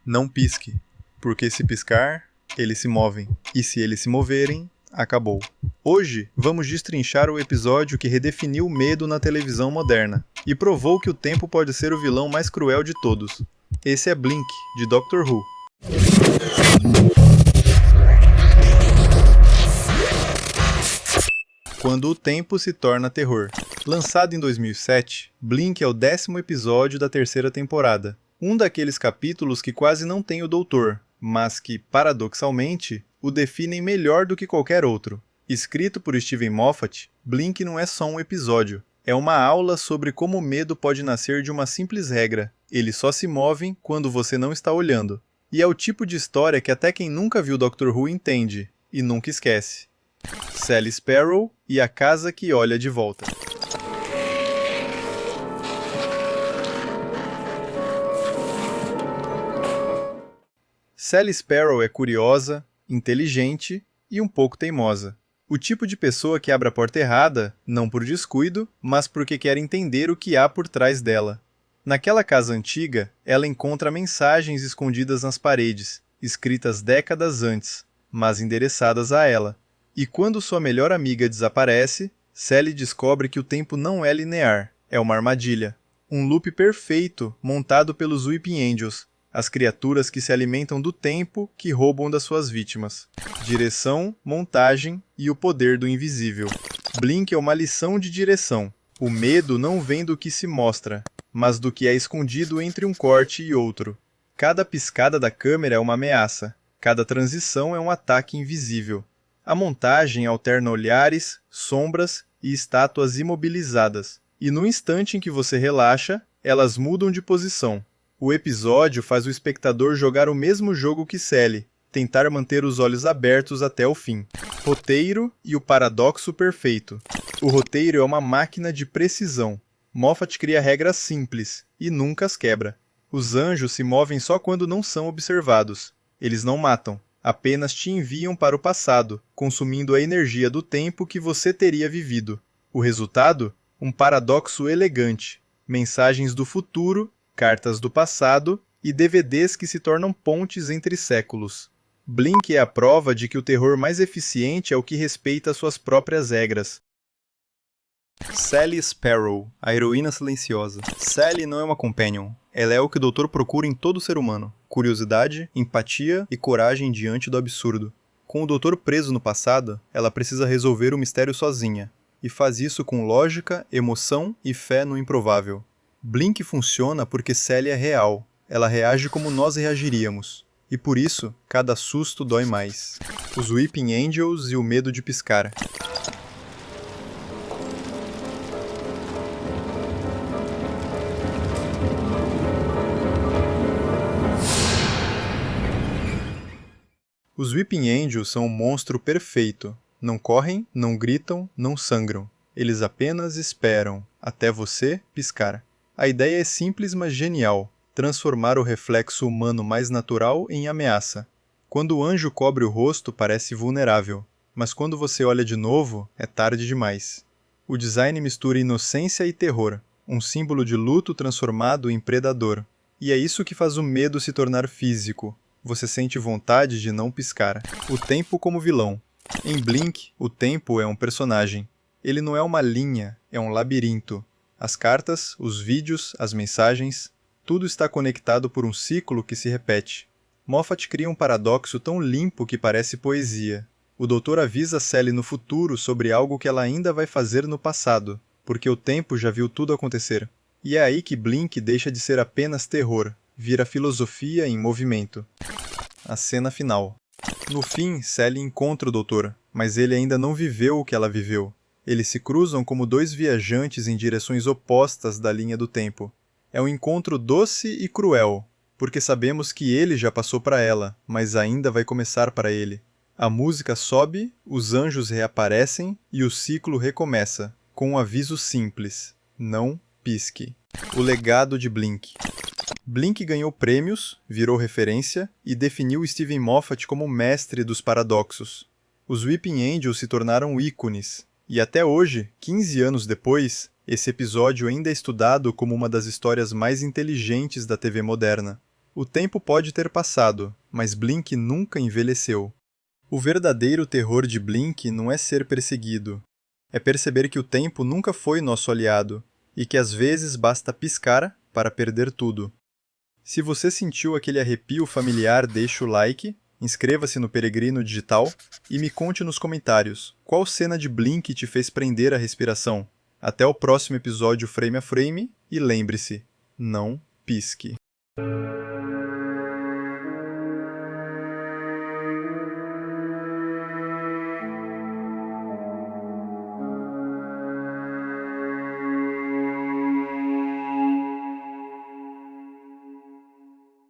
Não pisque, porque se piscar, eles se movem, e se eles se moverem, acabou. Hoje, vamos destrinchar o episódio que redefiniu o medo na televisão moderna, e provou que o tempo pode ser o vilão mais cruel de todos. Esse é Blink, de Doctor Who. Quando o tempo se torna terror. Lançado em 2007, Blink é o 10º episódio da terceira temporada. Um daqueles capítulos que quase não tem o doutor, mas que, paradoxalmente, o definem melhor do que qualquer outro. Escrito por Steven Moffat, Blink não é só um episódio. É uma aula sobre como o medo pode nascer de uma simples regra. Eles só se movem quando você não está olhando. E é o tipo de história que até quem nunca viu Doctor Who entende, e nunca esquece. Sally Sparrow e a casa que olha de volta. Sally Sparrow é curiosa, inteligente e um pouco teimosa. O tipo de pessoa que abre a porta errada, não por descuido, mas porque quer entender o que há por trás dela. Naquela casa antiga, ela encontra mensagens escondidas nas paredes, escritas décadas antes, mas endereçadas a ela. E quando sua melhor amiga desaparece, Sally descobre que o tempo não é linear, é uma armadilha. Um loop perfeito montado pelos Weeping Angels, as criaturas que se alimentam do tempo que roubam das suas vítimas. Direção, montagem e o poder do invisível. Blink é uma lição de direção. O medo não vem do que se mostra, mas do que é escondido entre um corte e outro. Cada piscada da câmera é uma ameaça, cada transição é um ataque invisível. A montagem alterna olhares, sombras e estátuas imobilizadas. E no instante em que você relaxa, elas mudam de posição. O episódio faz o espectador jogar o mesmo jogo que Sally, tentar manter os olhos abertos até o fim. Roteiro e o paradoxo perfeito. O roteiro é uma máquina de precisão. Moffat cria regras simples e nunca as quebra. Os anjos se movem só quando não são observados. Eles não matam. Apenas te enviam para o passado, consumindo a energia do tempo que você teria vivido. O resultado? Um paradoxo elegante. Mensagens do futuro, cartas do passado e DVDs que se tornam pontes entre séculos. Blink é a prova de que o terror mais eficiente é o que respeita suas próprias regras. Sally Sparrow, a heroína silenciosa. Sally não é uma companion. Ela é o que o doutor procura em todo ser humano. Curiosidade, empatia e coragem diante do absurdo. Com o doutor preso no passado, ela precisa resolver o mistério sozinha. E faz isso com lógica, emoção e fé no improvável. Blink funciona porque Sally é real. Ela reage como nós reagiríamos. E por isso, cada susto dói mais. Os Weeping Angels e o medo de piscar. Os Weeping Angels são um monstro perfeito. Não correm, não gritam, não sangram. Eles apenas esperam, até você piscar. A ideia é simples, mas genial. Transformar o reflexo humano mais natural em ameaça. Quando o anjo cobre o rosto, parece vulnerável. Mas quando você olha de novo, é tarde demais. O design mistura inocência e terror. Um símbolo de luto transformado em predador. E é isso que faz o medo se tornar físico. Você sente vontade de não piscar. O tempo como vilão. Em Blink, o tempo é um personagem. Ele não é uma linha, é um labirinto. As cartas, os vídeos, as mensagens, tudo está conectado por um ciclo que se repete. Moffat cria um paradoxo tão limpo que parece poesia. O doutor avisa Sally no futuro sobre algo que ela ainda vai fazer no passado, porque o tempo já viu tudo acontecer. E é aí que Blink deixa de ser apenas terror, vira filosofia em movimento. A cena final. No fim, Sally encontra o doutor, mas ele ainda não viveu o que ela viveu. Eles se cruzam como dois viajantes em direções opostas da linha do tempo. É um encontro doce e cruel, porque sabemos que ele já passou para ela, mas ainda vai começar para ele. A música sobe, os anjos reaparecem e o ciclo recomeça, com um aviso simples: não pisque. O legado de Blink. Blink ganhou prêmios, virou referência e definiu Steven Moffat como mestre dos paradoxos. Os Weeping Angels se tornaram ícones, e até hoje, 15 anos depois, esse episódio ainda é estudado como uma das histórias mais inteligentes da TV moderna. O tempo pode ter passado, mas Blink nunca envelheceu. O verdadeiro terror de Blink não é ser perseguido. É perceber que o tempo nunca foi nosso aliado, e que às vezes basta piscar para perder tudo. Se você sentiu aquele arrepio familiar, deixe o like, inscreva-se no Peregrino Digital e me conte nos comentários qual cena de Blink te fez prender a respiração. Até o próximo episódio Frame a Frame e lembre-se, não pisque.